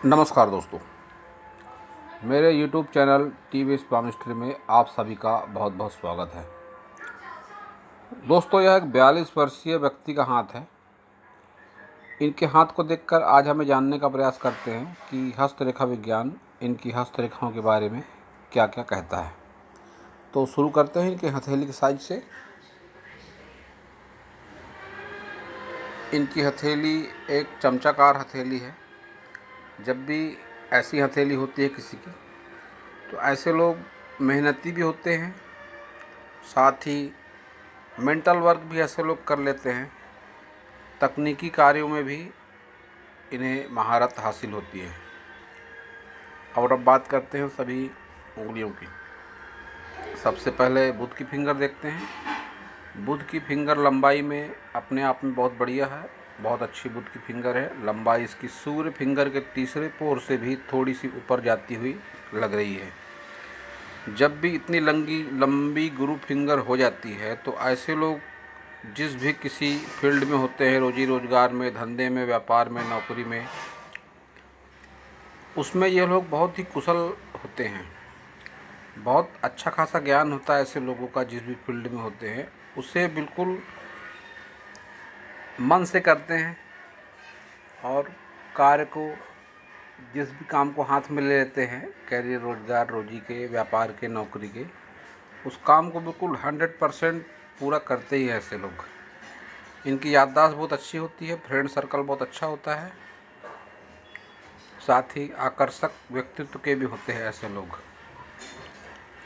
नमस्कार दोस्तों, मेरे YouTube चैनल टीवीएस मिस्ट्री में आप सभी का बहुत बहुत स्वागत है। दोस्तों, यह एक 42 वर्षीय व्यक्ति का हाथ है। इनके हाथ को देखकर आज हमें जानने का प्रयास करते हैं कि हस्तरेखा विज्ञान इनकी हस्तरेखाओं के बारे में क्या क्या कहता है। तो शुरू करते हैं इनके हथेली के साइज से। इनकी हथेली एक चमचाकार हथेली है। जब भी ऐसी हथेली होती है किसी की, तो ऐसे लोग मेहनती भी होते हैं, साथ ही मेंटल वर्क भी ऐसे लोग कर लेते हैं। तकनीकी कार्यों में भी इन्हें महारत हासिल होती है। और अब बात करते हैं सभी उंगलियों की। सबसे पहले बुध की फिंगर देखते हैं। बुध की फिंगर लंबाई में अपने आप में बहुत बढ़िया है, बहुत अच्छी बुध की फिंगर है। लंबाई इसकी सूर्य फिंगर के तीसरे पोर से भी थोड़ी सी ऊपर जाती हुई लग रही है। जब भी इतनी लंबी गुरु फिंगर हो जाती है, तो ऐसे लोग जिस भी किसी फील्ड में होते हैं, रोजी रोजगार में, धंधे में, व्यापार में, नौकरी में, उसमें ये लोग बहुत ही कुशल होते हैं। बहुत अच्छा खासा ज्ञान होता है ऐसे लोगों का, जिस भी फील्ड में होते हैं उसे बिल्कुल मन से करते हैं और कार्य को, जिस भी काम को हाथ में ले लेते हैं, कैरियर, रोजगार, रोजी के, व्यापार के, नौकरी के, उस काम को बिल्कुल 100% पूरा करते ही हैं ऐसे लोग। इनकी याददाश्त बहुत अच्छी होती है, फ्रेंड सर्कल बहुत अच्छा होता है, साथ ही आकर्षक व्यक्तित्व के भी होते हैं ऐसे लोग।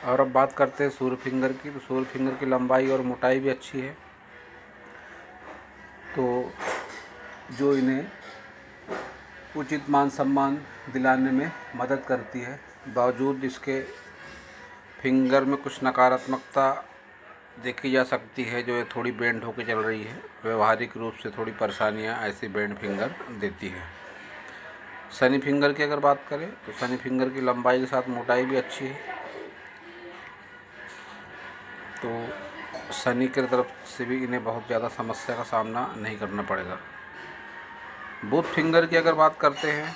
और अब बात करते हैं सूर्य फिंगर की। तो सूर्य फिंगर की लंबाई और मोटाई भी अच्छी है, तो जो इन्हें उचित मान सम्मान दिलाने में मदद करती है। बावजूद इसके फिंगर में कुछ नकारात्मकता देखी जा सकती है, जो ये थोड़ी बेंड होकर चल रही है। व्यवहारिक रूप से थोड़ी परेशानियां ऐसी बेंड फिंगर देती है। शनि फिंगर की अगर बात करें, तो शनि फिंगर की लंबाई के साथ मोटाई भी अच्छी है, तो शनि की तरफ से भी इन्हें बहुत ज़्यादा समस्या का सामना नहीं करना पड़ेगा। बुध फिंगर की अगर बात करते हैं,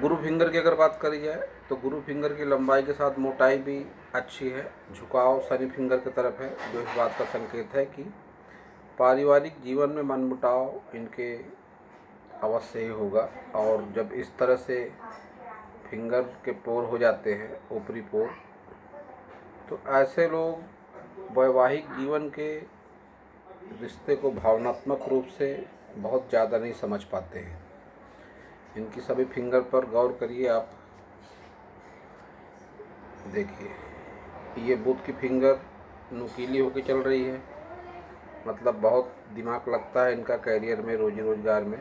गुरु फिंगर की अगर बात करी जाए, तो गुरु फिंगर की लंबाई के साथ मोटाई भी अच्छी है। झुकाव शनि फिंगर की तरफ है, जो इस बात का संकेत है कि पारिवारिक जीवन में मनमुटाव इनके अवश्य ही होगा। और जब इस तरह से फिंगर के पोर हो जाते हैं, ऊपरी पोर, तो ऐसे लोग वैवाहिक जीवन के रिश्ते को भावनात्मक रूप से बहुत ज़्यादा नहीं समझ पाते हैं। इनकी सभी फिंगर पर गौर करिए आप, देखिए, ये बुध की फिंगर नुकीली होकर चल रही है, मतलब बहुत दिमाग लगता है इनका कैरियर में, रोजी रोजगार में।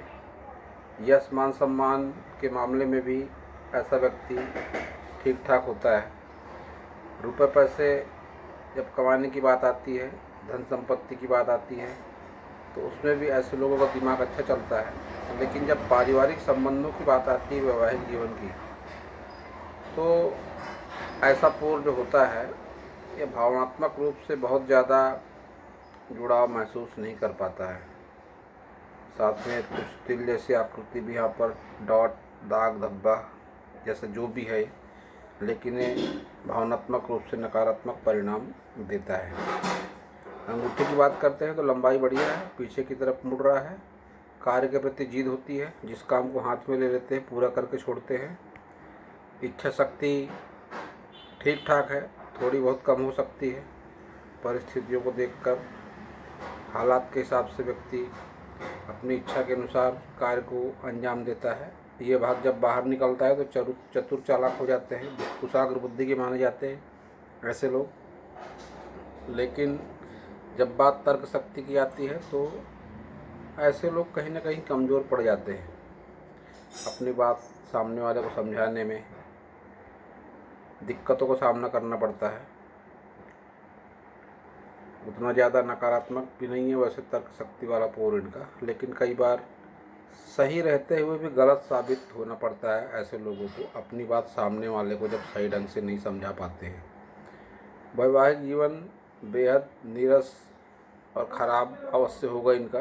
यश मान सम्मान के मामले में भी ऐसा व्यक्ति ठीक ठाक होता है। रुपए पैसे जब कमाने की बात आती है, धन संपत्ति की बात आती है, तो उसमें भी ऐसे लोगों का दिमाग अच्छा चलता है। लेकिन जब पारिवारिक संबंधों की बात आती है, वैवाहिक जीवन की, तो ऐसा पोर जो होता है, ये भावनात्मक रूप से बहुत ज़्यादा जुड़ाव महसूस नहीं कर पाता है। साथ में कुछ तिल जैसी आकृति भी यहाँ पर, डॉट, दाग, धब्बा जैसे जो भी है, लेकिन ये भावनात्मक रूप से नकारात्मक परिणाम देता है। अंगूठे की बात करते हैं, तो लंबाई बढ़िया है, पीछे की तरफ मुड़ रहा है। कार्य के प्रति जिद होती है, जिस काम को हाथ में ले लेते हैं पूरा करके छोड़ते हैं। इच्छा शक्ति ठीक ठाक है, थोड़ी बहुत कम हो सकती है। परिस्थितियों को देखकर, हालात के हिसाब से व्यक्ति अपनी इच्छा के अनुसार कार्य को अंजाम देता है। ये भाग जब बाहर निकलता है तो चतुर चालाक हो जाते हैं, कुशाग्र बुद्धि के माने जाते हैं ऐसे लोग। लेकिन जब बात तर्क शक्ति की आती है, तो ऐसे लोग कहीं ना कहीं कमज़ोर पड़ जाते हैं। अपनी बात सामने वाले को समझाने में दिक्कतों का सामना करना पड़ता है। उतना ज़्यादा नकारात्मक भी नहीं है वैसे तर्क शक्ति वाला पोर इनका, लेकिन कई बार सही रहते हुए भी गलत साबित होना पड़ता है ऐसे लोगों को, अपनी बात सामने वाले को जब सही ढंग से नहीं समझा पाते हैं। वैवाहिक जीवन बेहद नीरस और ख़राब अवश्य होगा इनका।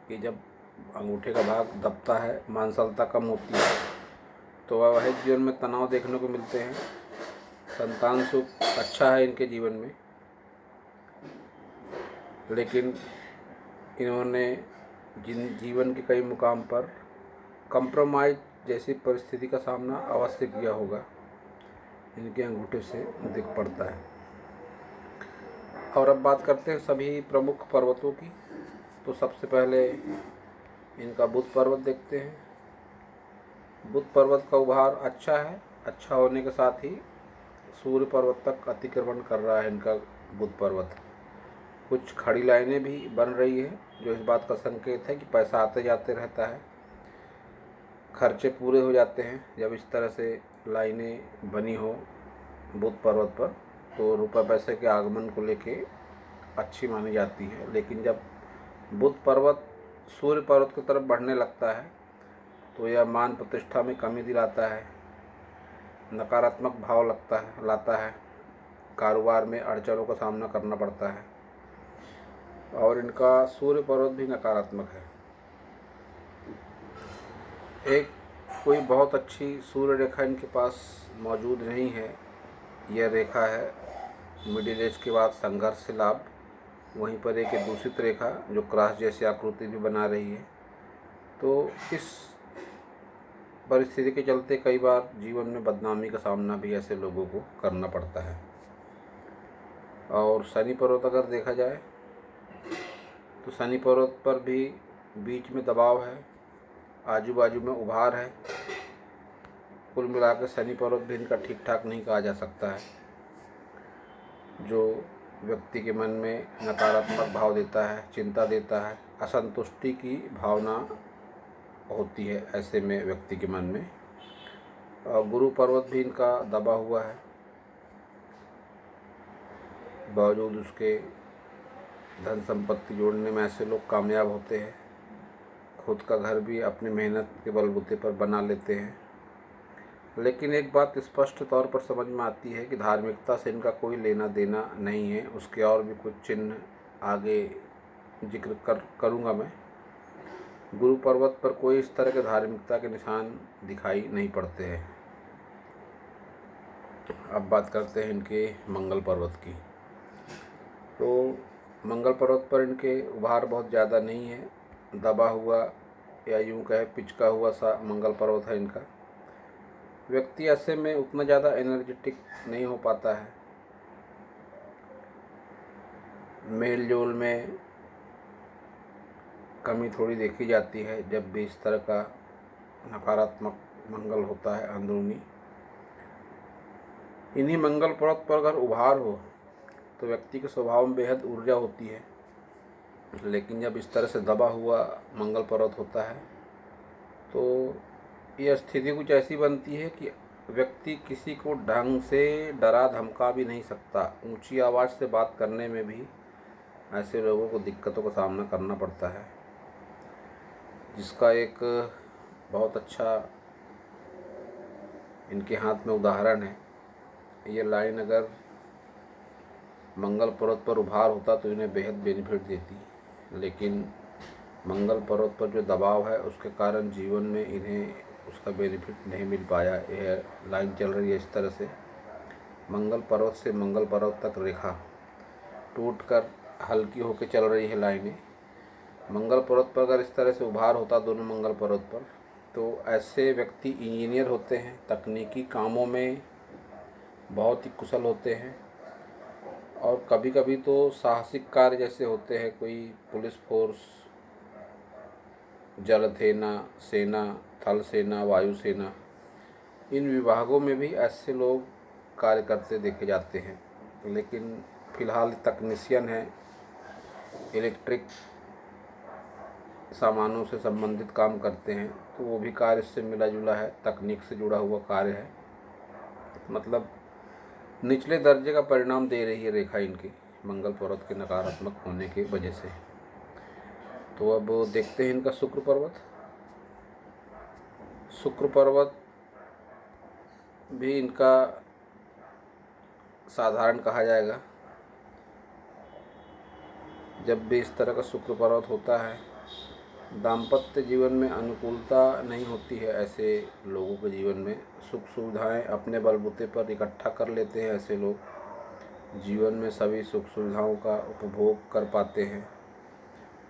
कि जब अंगूठे का भाग दबता है, मांसलता कम होती है, तो वैवाहिक जीवन में तनाव देखने को मिलते हैं। संतान सुख अच्छा है इनके जीवन में, लेकिन इन्होंने जीवन के कई मुकाम पर कंप्रोमाइज़ जैसी परिस्थिति का सामना अवश्य किया होगा, इनके अंगूठे से दिख पड़ता है। और अब बात करते हैं सभी प्रमुख पर्वतों की। तो सबसे पहले इनका बुध पर्वत देखते हैं। बुध पर्वत का उभार अच्छा है, अच्छा होने के साथ ही सूर्य पर्वत तक अतिक्रमण कर रहा है इनका बुध पर्वत। कुछ खड़ी लाइनें भी बन रही है, जो इस बात का संकेत है कि पैसा आते जाते रहता है, खर्चे पूरे हो जाते हैं। जब इस तरह से लाइनें बनी हो बुध पर्वत पर, तो रुपये पैसे के आगमन को लेके अच्छी मानी जाती है। लेकिन जब बुध पर्वत सूर्य पर्वत की तरफ बढ़ने लगता है, तो यह मान प्रतिष्ठा में कमी दिलाता है, नकारात्मक भाव लाता है, कारोबार में अड़चनों का सामना करना पड़ता है। और इनका सूर्य पर्वत भी नकारात्मक है। एक कोई बहुत अच्छी सूर्य रेखा इनके पास मौजूद नहीं है। यह रेखा है मिडिल एज के बाद संघर्ष से लाभ। वहीं पर एक दूसरी रेखा जो क्रॉस जैसी आकृति भी बना रही है। तो इस परिस्थिति के चलते कई बार जीवन में बदनामी का सामना भी ऐसे लोगों को करना पड़ता है। और शनि पर्वत अगर देखा जाए, तो शनि पर्वत पर भी बीच में दबाव है, आजू बाजू में उभार है। कुल मिलाकर शनि पर्वत भी इनका ठीक ठाक नहीं कहा जा सकता है, जो व्यक्ति के मन में नकारात्मक भाव देता है, चिंता देता है, असंतुष्टि की भावना होती है ऐसे में व्यक्ति के मन में। और गुरु पर्वत भी इनका दबा हुआ है, बावजूद उसके धन संपत्ति जोड़ने में ऐसे लोग कामयाब होते हैं। खुद का घर भी अपनी मेहनत के बलबूते पर बना लेते हैं। लेकिन एक बात स्पष्ट तौर पर समझ में आती है कि धार्मिकता से इनका कोई लेना देना नहीं है। उसके और भी कुछ चिन्ह आगे जिक्र करूँगा मैं। गुरु पर्वत पर कोई इस तरह के धार्मिकता के निशान दिखाई नहीं पड़ते हैं। अब बात करते हैं इनके मंगल पर्वत की। तो मंगल पर्वत पर इनके उभार बहुत ज़्यादा नहीं है, दबा हुआ या यूँ कहे पिचका हुआ सा मंगल पर्वत है इनका। व्यक्ति ऐसे में उतना ज़्यादा एनर्जेटिक नहीं हो पाता है, मेल जोल में कमी थोड़ी देखी जाती है जब भी इस तरह का नकारात्मक मंगल होता है अंदरूनी। इन्हीं मंगल पर्वत पर अगर उभार हो तो व्यक्ति के स्वभाव में बेहद ऊर्जा होती है। लेकिन जब इस तरह से दबा हुआ मंगल पर्वत होता है, तो यह स्थिति कुछ ऐसी बनती है कि व्यक्ति किसी को ढंग से डरा धमका भी नहीं सकता। ऊंची आवाज़ से बात करने में भी ऐसे लोगों को दिक्कतों का सामना करना पड़ता है, जिसका एक बहुत अच्छा इनके हाथ में उदाहरण है। ये लाइन अगर मंगल पर्वत पर उभार होता तो इन्हें बेहद बेनिफिट देती, लेकिन मंगल पर्वत पर जो दबाव है उसके कारण जीवन में इन्हें उसका बेनिफिट नहीं मिल पाया। यह लाइन चल रही है इस तरह से, मंगल पर्वत से मंगल पर्वत तक रेखा टूटकर हल्की होकर चल रही है लाइनें। मंगल पर्वत पर अगर इस तरह से उभार होता दोनों मंगल पर्वत पर, तो ऐसे व्यक्ति इंजीनियर होते हैं, तकनीकी कामों में बहुत ही कुशल होते हैं, और कभी कभी तो साहसिक कार्य जैसे होते हैं, कोई पुलिस फोर्स, जल सेना, थल सेना, वायु सेना, इन विभागों में भी ऐसे लोग कार्य करते देखे जाते हैं। लेकिन फ़िलहाल तकनीशियन है, इलेक्ट्रिक सामानों से संबंधित काम करते हैं, तो वो भी कार्य इससे मिला जुला है, तकनीक से जुड़ा हुआ कार्य है। मतलब निचले दर्जे का परिणाम दे रही है रेखा इनकी मंगल पर्वत के नकारात्मक होने की वजह से। तो अब देखते हैं इनका शुक्र पर्वत। शुक्र पर्वत भी इनका साधारण कहा जाएगा। जब भी इस तरह का शुक्र पर्वत होता है दाम्पत्य जीवन में अनुकूलता नहीं होती है। ऐसे लोगों के जीवन में सुख सुविधाएं अपने बलबूते पर इकट्ठा कर लेते हैं। ऐसे लोग जीवन में सभी सुख सुविधाओं का उपभोग कर पाते हैं,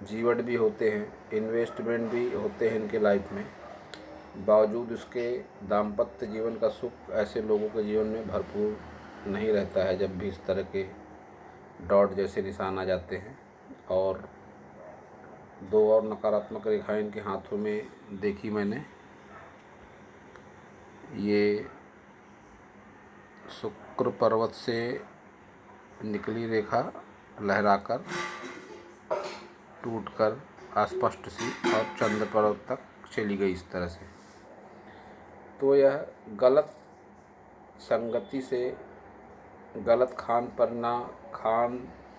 जीवट भी होते हैं, इन्वेस्टमेंट भी होते हैं इनके लाइफ में। बावजूद इसके दाम्पत्य जीवन का सुख ऐसे लोगों के जीवन में भरपूर नहीं रहता है। जब भी इस तरह के डॉट जैसे निशान आ जाते हैं और दो और नकारात्मक रेखाएं इनके हाथों में देखी मैंने, ये शुक्र पर्वत से निकली रेखा लहराकर टूटकर अस्पष्ट सी और चंद्र पर्वत तक चली गई इस तरह से। तो यह गलत संगति से, गलत खान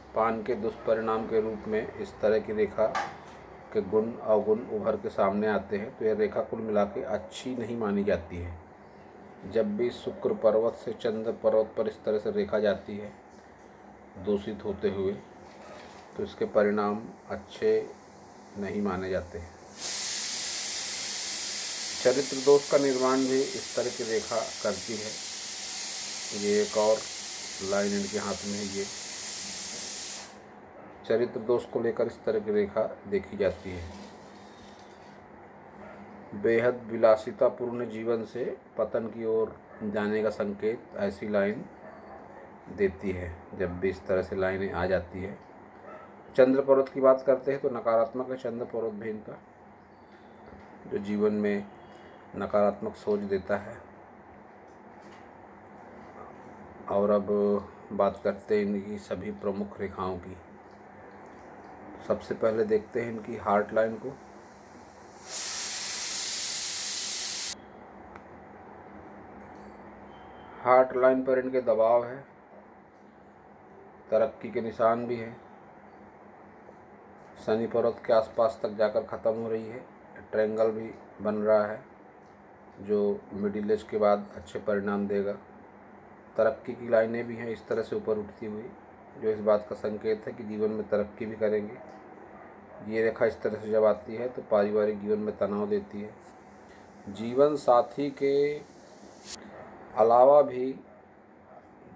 पान के दुष्परिणाम के रूप में इस तरह की रेखा के गुण अवगुण उभर के सामने आते हैं। तो यह रेखा कुल मिला के अच्छी नहीं मानी जाती है। जब भी शुक्र पर्वत से चंद्र पर्वत पर इस तरह से रेखा जाती है दूषित होते हुए, तो इसके परिणाम अच्छे नहीं माने जाते हैं। चरित्र दोष का निर्माण भी इस तरह की रेखा करती है। ये एक और लाइन इनके हाथ में है। ये चरित्र दोष को लेकर इस तरह की रेखा देखी जाती है। बेहद विलासितापूर्ण जीवन से पतन की ओर जाने का संकेत ऐसी लाइन देती है। जब भी इस तरह से लाइनें आ जाती है। चंद्र पर्वत की बात करते हैं तो नकारात्मक है चंद्र पर्वत भी इनका, जो जीवन में नकारात्मक सोच देता है। और अब बात करते हैं इनकी सभी प्रमुख रेखाओं की। सबसे पहले देखते हैं इनकी हार्ट लाइन को। हार्ट लाइन पर इनके दबाव है, तरक्की के निशान भी है। शनि पर्वत के आसपास तक जाकर ख़त्म हो रही है। ट्रायंगल भी बन रहा है जो मिडिल एज के बाद अच्छे परिणाम देगा। तरक्की की लाइनें भी हैं इस तरह से ऊपर उठती हुई, जो इस बात का संकेत है कि जीवन में तरक्की भी करेंगे। ये रेखा इस तरह से जब आती है तो पारिवारिक जीवन में तनाव देती है। जीवन साथी के अलावा भी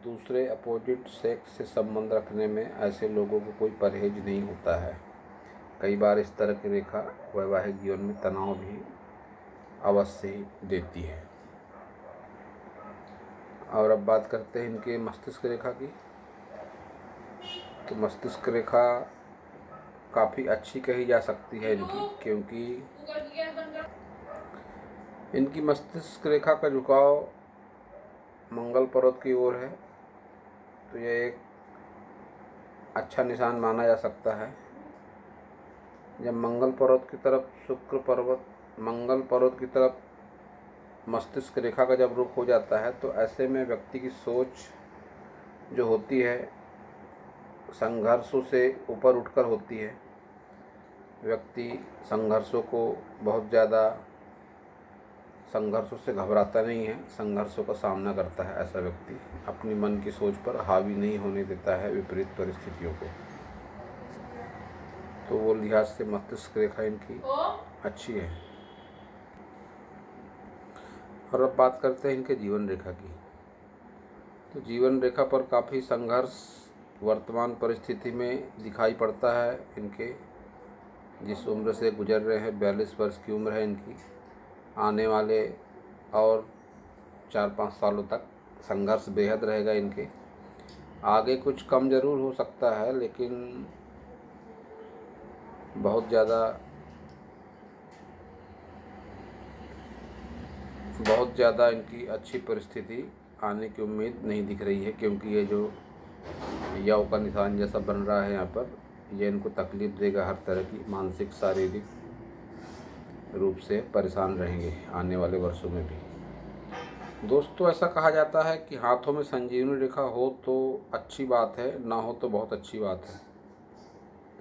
दूसरे अपोजिट सेक्स से संबंध रखने में ऐसे लोगों को कोई परहेज नहीं होता है। कई बार इस तरह की रेखा वैवाहिक जीवन में तनाव भी अवश्य ही देती है। और अब बात करते हैं इनके मस्तिष्क रेखा की। तो मस्तिष्क रेखा काफ़ी अच्छी कही जा सकती है इनकी, क्योंकि इनकी मस्तिष्क रेखा का झुकाव मंगल पर्वत की ओर है। तो यह एक अच्छा निशान माना जा सकता है। जब मंगल पर्वत की तरफ मंगल पर्वत की तरफ मस्तिष्क रेखा का जब रुख हो जाता है, तो ऐसे में व्यक्ति की सोच जो होती है संघर्षों से ऊपर उठकर होती है। व्यक्ति संघर्षों से घबराता नहीं है, संघर्षों का सामना करता है। ऐसा व्यक्ति अपनी मन की सोच पर हावी नहीं होने देता है विपरीत परिस्थितियों को। तो वो लिहाज से मस्तिष्क रेखा इनकी अच्छी है। और अब बात करते हैं इनके जीवन रेखा की। तो जीवन रेखा पर काफ़ी संघर्ष वर्तमान परिस्थिति में दिखाई पड़ता है इनके। जिस उम्र से गुजर रहे हैं, 42 वर्ष की उम्र है इनकी। आने वाले और 4-5 सालों तक संघर्ष बेहद रहेगा इनके। आगे कुछ कम ज़रूर हो सकता है, लेकिन बहुत ज़्यादा इनकी अच्छी परिस्थिति आने की उम्मीद नहीं दिख रही है, क्योंकि ये जो यव का निशान जैसा बन रहा है यहाँ पर, यह इनको तकलीफ़ देगा हर तरह की। मानसिक शारीरिक रूप से परेशान रहेंगे आने वाले वर्षों में भी। दोस्तों, ऐसा कहा जाता है कि हाथों में संजीवनी रेखा हो तो अच्छी बात है, ना हो तो बहुत अच्छी बात है।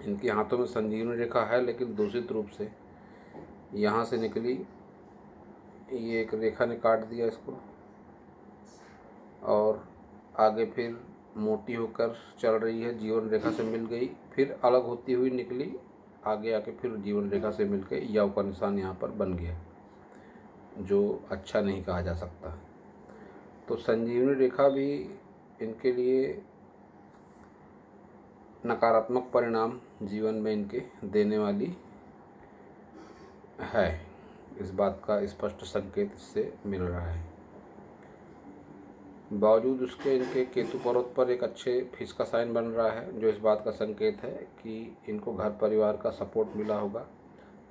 इनके हाथों में संजीवनी रेखा है, लेकिन दूषित रूप से यहाँ से निकली। ये एक रेखा ने काट दिया इसको, और आगे फिर मोटी होकर चल रही है, जीवन रेखा से मिल गई, फिर अलग होती हुई निकली आगे आके फिर जीवन रेखा से मिलके यव का निशान यहाँ पर बन गया, जो अच्छा नहीं कहा जा सकता। तो संजीवनी रेखा भी इनके लिए नकारात्मक परिणाम जीवन में इनके देने वाली है, इस बात का स्पष्ट संकेत इससे मिल रहा है। बावजूद उसके इनके केतु पर्वत पर एक अच्छे फिश का साइन बन रहा है, जो इस बात का संकेत है कि इनको घर परिवार का सपोर्ट मिला होगा।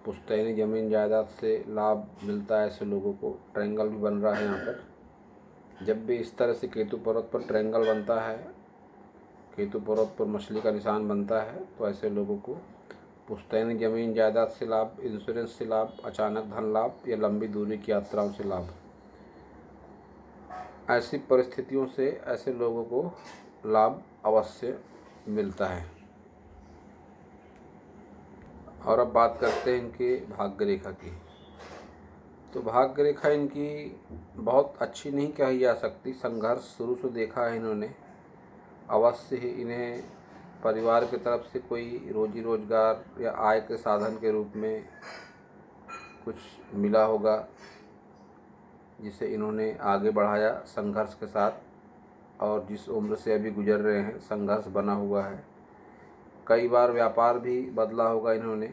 पुश्तैनी ज़मीन जायदाद से लाभ मिलता है ऐसे लोगों को। ट्रायंगल भी बन रहा है यहाँ पर। जब भी इस तरह से केतु पर्वत पर ट्रायंगल बनता है, केतु पर्वत पर मछली का निशान बनता है, तो ऐसे लोगों को पुश्तैनी ज़मीन जायदाद से लाभ, इंश्योरेंस से लाभ, अचानक धन लाभ या लंबी दूरी की यात्राओं से लाभ, ऐसी परिस्थितियों से ऐसे लोगों को लाभ अवश्य मिलता है। और अब बात करते हैं इनके भाग्य रेखा की। तो भाग्य रेखा इनकी बहुत अच्छी नहीं कही जा सकती। संघर्ष शुरू से देखा है इन्होंने। अवश्य ही इन्हें परिवार की तरफ से कोई रोजी रोजगार या आय के साधन के रूप में कुछ मिला होगा, जिसे इन्होंने आगे बढ़ाया संघर्ष के साथ। और जिस उम्र से अभी गुजर रहे हैं, संघर्ष बना हुआ है। कई बार व्यापार भी बदला होगा इन्होंने।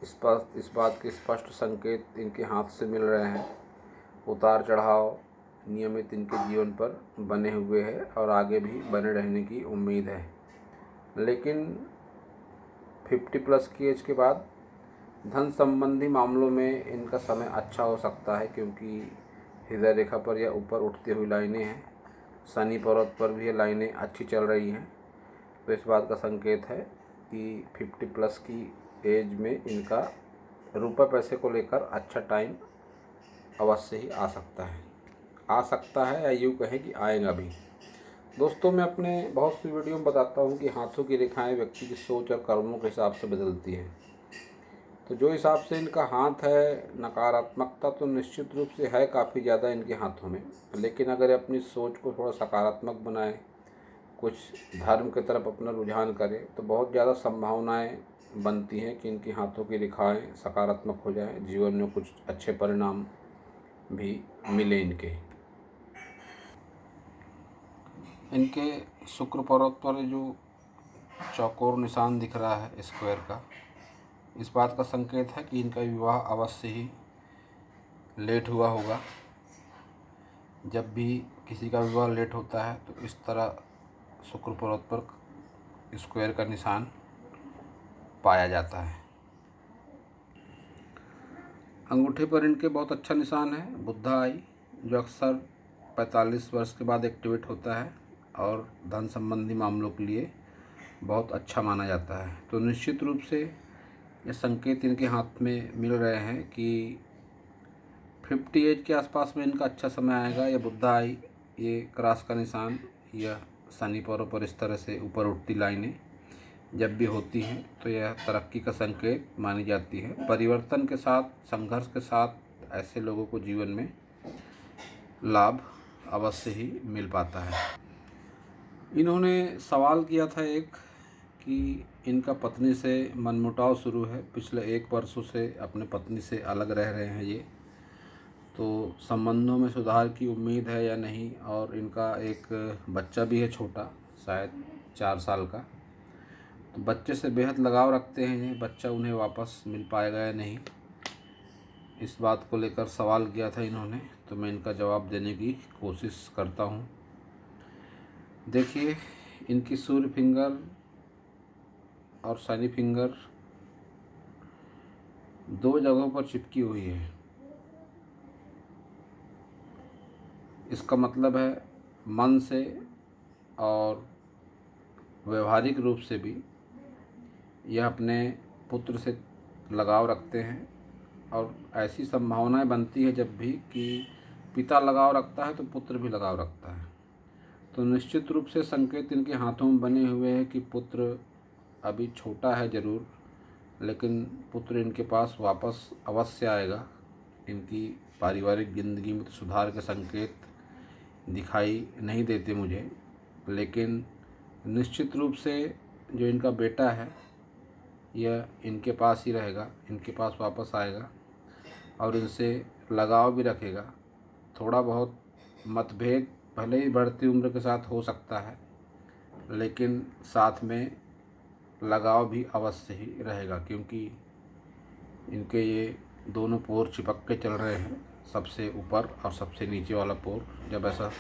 इस बात के स्पष्ट संकेत इनके हाथ से मिल रहे हैं। उतार चढ़ाव नियमित इनके जीवन पर बने हुए हैं और आगे भी बने रहने की उम्मीद है। लेकिन 50+ की एज के बाद धन संबंधी मामलों में इनका समय अच्छा हो सकता है, क्योंकि हृदय रेखा पर यह ऊपर उठती हुई लाइनें हैं। शनि पर्वत पर भी ये लाइनें अच्छी चल रही हैं। तो इस बात का संकेत है कि 50+ की एज में इनका रुपये पैसे को लेकर अच्छा टाइम अवश्य ही आ सकता है या यूँ कहें कि आएगा भी। दोस्तों, मैं अपने बहुत सी वीडियो में बताता हूँ कि हाथों की रेखाएं व्यक्ति की सोच और कर्मों के हिसाब से बदलती हैं। तो जो हिसाब से इनका हाथ है, नकारात्मकता तो निश्चित रूप से है काफ़ी ज़्यादा इनके हाथों में। लेकिन अगर अपनी सोच को थोड़ा सकारात्मक बनाए, कुछ धर्म की तरफ अपना रुझान करें, तो बहुत ज़्यादा संभावनाएं बनती हैं कि इनकी हाथों की रेखाएं सकारात्मक हो जाएं, जीवन में कुछ अच्छे परिणाम भी मिले इनके शुक्र पर्वत पर जो चौकोर निशान दिख रहा है स्क्वायर का, इस बात का संकेत है कि इनका विवाह अवश्य ही लेट हुआ होगा। जब भी किसी का विवाह लेट होता है तो इस तरह शुक्र पर्वत पर स्क्वायर का निशान पाया जाता है। अंगूठे पर इनके बहुत अच्छा निशान है बुद्धा आई, जो अक्सर 45 वर्ष के बाद एक्टिवेट होता है और धन संबंधी मामलों के लिए बहुत अच्छा माना जाता है। तो निश्चित रूप से ये संकेत इनके हाथ में मिल रहे हैं कि 50 एज के आसपास में इनका अच्छा समय आएगा। ये बुद्धा आई, ये क्रॉस का निशान, यह शनि पर्वत पर इस तरह से ऊपर उठती लाइनें जब भी होती हैं तो यह तरक्की का संकेत मानी जाती है। परिवर्तन के साथ, संघर्ष के साथ ऐसे लोगों को जीवन में लाभ अवश्य ही मिल पाता है। इन्होंने सवाल किया था एक कि इनका पत्नी से मनमुटाव शुरू है, पिछले 1 वर्षों से अपने पत्नी से अलग रह रहे हैं ये, तो संबंधों में सुधार की उम्मीद है या नहीं। और इनका एक बच्चा भी है छोटा, शायद 4 साल का। तो बच्चे से बेहद लगाव रखते हैं ये, बच्चा उन्हें वापस मिल पाएगा या नहीं, इस बात को लेकर सवाल किया था इन्होंने। तो मैं इनका जवाब देने की कोशिश करता हूँ। देखिए, इनकी सूर्य फिंगर और शनि फिंगर 2 जगहों पर चिपकी हुई है। इसका मतलब है मन से और व्यवहारिक रूप से भी यह अपने पुत्र से लगाव रखते हैं। और ऐसी संभावनाएं बनती है जब भी कि पिता लगाव रखता है तो पुत्र भी लगाव रखता है। तो निश्चित रूप से संकेत इनके हाथों में बने हुए हैं कि पुत्र अभी छोटा है ज़रूर, लेकिन पुत्र इनके पास वापस अवश्य आएगा। इनकी पारिवारिक ज़िंदगी में तो सुधार के संकेत दिखाई नहीं देते मुझे, लेकिन निश्चित रूप से जो इनका बेटा है यह इनके पास ही रहेगा, इनके पास वापस आएगा और इनसे लगाव भी रखेगा। थोड़ा बहुत मतभेद भले ही बढ़ती उम्र के साथ हो सकता है, लेकिन साथ में लगाव भी अवश्य ही रहेगा, क्योंकि इनके ये दोनों पोर चिपक के चल रहे हैं, सबसे ऊपर और सबसे नीचे वाला पोर। जब ऐसा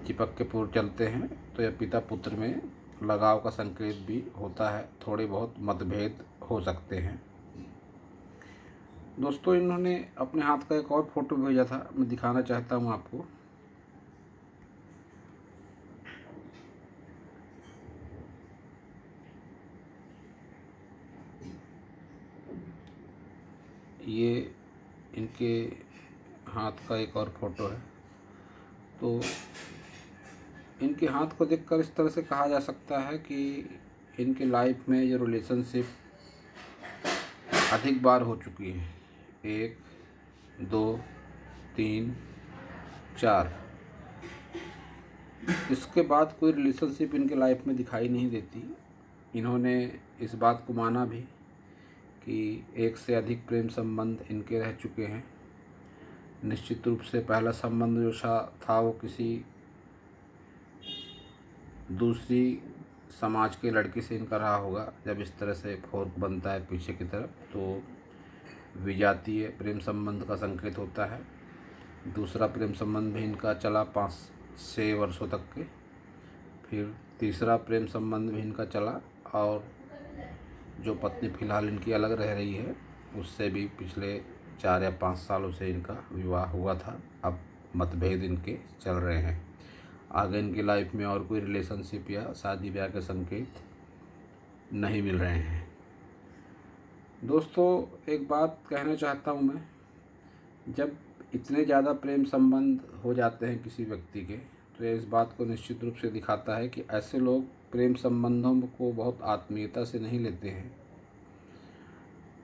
चिपक के पोर चलते हैं तो यह पिता पुत्र में लगाव का संकेत भी होता है। थोड़े बहुत मतभेद हो सकते हैं। दोस्तों, इन्होंने अपने हाथ का एक और फोटो भेजा था, मैं दिखाना चाहता हूँ आपको। ये इनके हाथ का एक और फोटो है। तो इनके हाथ को देखकर इस तरह से कहा जा सकता है कि इनके लाइफ में ये रिलेशनशिप अधिक बार हो चुकी है। 1, 2, 3, 4। इसके बाद कोई रिलेशनशिप इनके लाइफ में दिखाई नहीं देती। इन्होंने इस बात को माना भी कि एक से अधिक प्रेम संबंध इनके रह चुके हैं। निश्चित रूप से पहला संबंध जो था वो किसी दूसरी समाज के लड़की से इनका रहा होगा। जब इस तरह से फोर्क बनता है पीछे की तरफ तो विजातीय प्रेम संबंध का संकेत होता है। दूसरा प्रेम संबंध भी इनका चला 5-6 वर्षों तक के। फिर तीसरा प्रेम संबंध भी इनका चला और जो पत्नी फ़िलहाल इनकी अलग रह रही है उससे भी पिछले 4 या 5 सालों से इनका विवाह हुआ था। अब मतभेद इनके चल रहे हैं। आगे इनकी लाइफ में और कोई रिलेशनशिप या शादी ब्याह के संकेत नहीं मिल रहे हैं। दोस्तों, एक बात कहना चाहता हूँ मैं, जब इतने ज़्यादा प्रेम संबंध हो जाते हैं किसी व्यक्ति के तो ये इस बात को निश्चित रूप से दिखाता है कि ऐसे लोग प्रेम संबंधों को बहुत आत्मीयता से नहीं लेते हैं,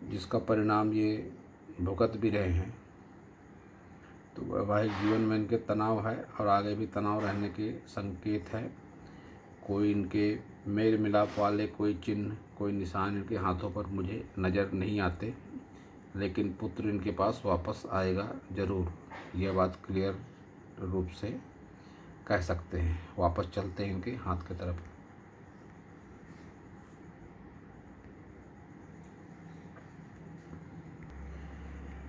जिसका परिणाम ये भुगत भी रहे हैं। तो वैवाहिक जीवन में इनके तनाव है और आगे भी तनाव रहने के संकेत है। कोई इनके मेल मिलाप वाले कोई चिन्ह, कोई निशान इनके हाथों पर मुझे नज़र नहीं आते, लेकिन पुत्र इनके पास वापस आएगा ज़रूर। यह बात क्लियर रूप से कह सकते हैं। वापस चलते हैं इनके हाथ की तरफ।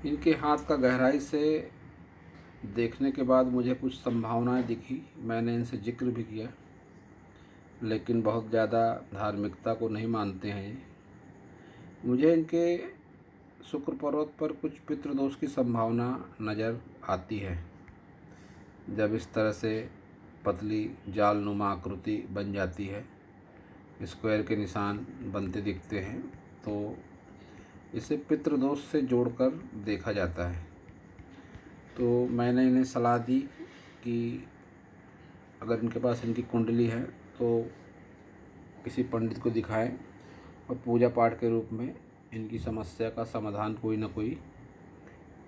इनके हाथ का गहराई से देखने के बाद मुझे कुछ संभावनाएं दिखी। मैंने इनसे जिक्र भी किया, लेकिन बहुत ज़्यादा धार्मिकता को नहीं मानते हैं। मुझे इनके शुक्र पर्वत पर कुछ पितृदोष की संभावना नज़र आती है। जब इस तरह से पतली जालनुमा आकृति बन जाती है, स्क्वायर के निशान बनते दिखते हैं, तो इसे पितृदोष से जोड़कर देखा जाता है। तो मैंने इन्हें सलाह दी कि अगर इनके पास इनकी कुंडली है तो किसी पंडित को दिखाएं और पूजा पाठ के रूप में इनकी समस्या का समाधान कोई ना कोई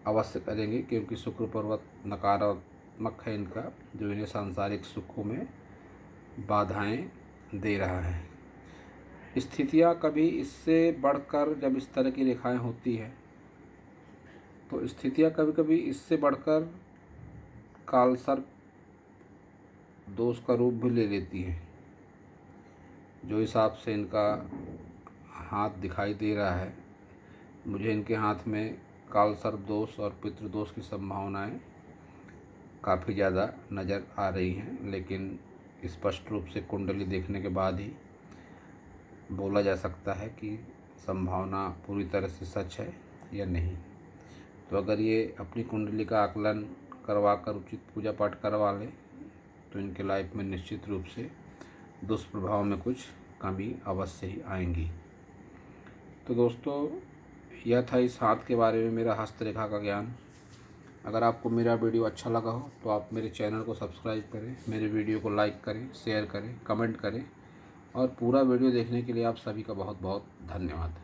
अवश्य करेंगे, क्योंकि शुक्र पर्वत नकारात्मक है इनका, जो इन्हें सांसारिक सुखों में बाधाएं दे रहा है। स्थितियां कभी इससे बढ़कर, जब इस तरह की रेखाएं होती है तो स्थितियां कभी कभी इससे बढ़कर कालसर्प दोष का रूप भी ले लेती हैं। जो हिसाब से इनका हाथ दिखाई दे रहा है, मुझे इनके हाथ में कालसर्प दोष और पितृदोष की संभावनाएं काफ़ी ज़्यादा नज़र आ रही हैं, लेकिन स्पष्ट रूप से कुंडली देखने के बाद ही बोला जा सकता है कि संभावना पूरी तरह से सच है या नहीं। तो अगर ये अपनी कुंडली का आकलन करवा कर उचित पूजा पाठ करवा लें तो इनके लाइफ में निश्चित रूप से दुष्प्रभाव में कुछ कमी अवश्य ही आएंगी। तो दोस्तों, यह था इस हाथ के बारे में मेरा हस्तरेखा का ज्ञान। अगर आपको मेरा वीडियो अच्छा लगा हो तो आप मेरे चैनल को सब्सक्राइब करें, मेरे वीडियो को लाइक करें, शेयर करें, कमेंट करें और पूरा वीडियो देखने के लिए आप सभी का बहुत बहुत धन्यवाद।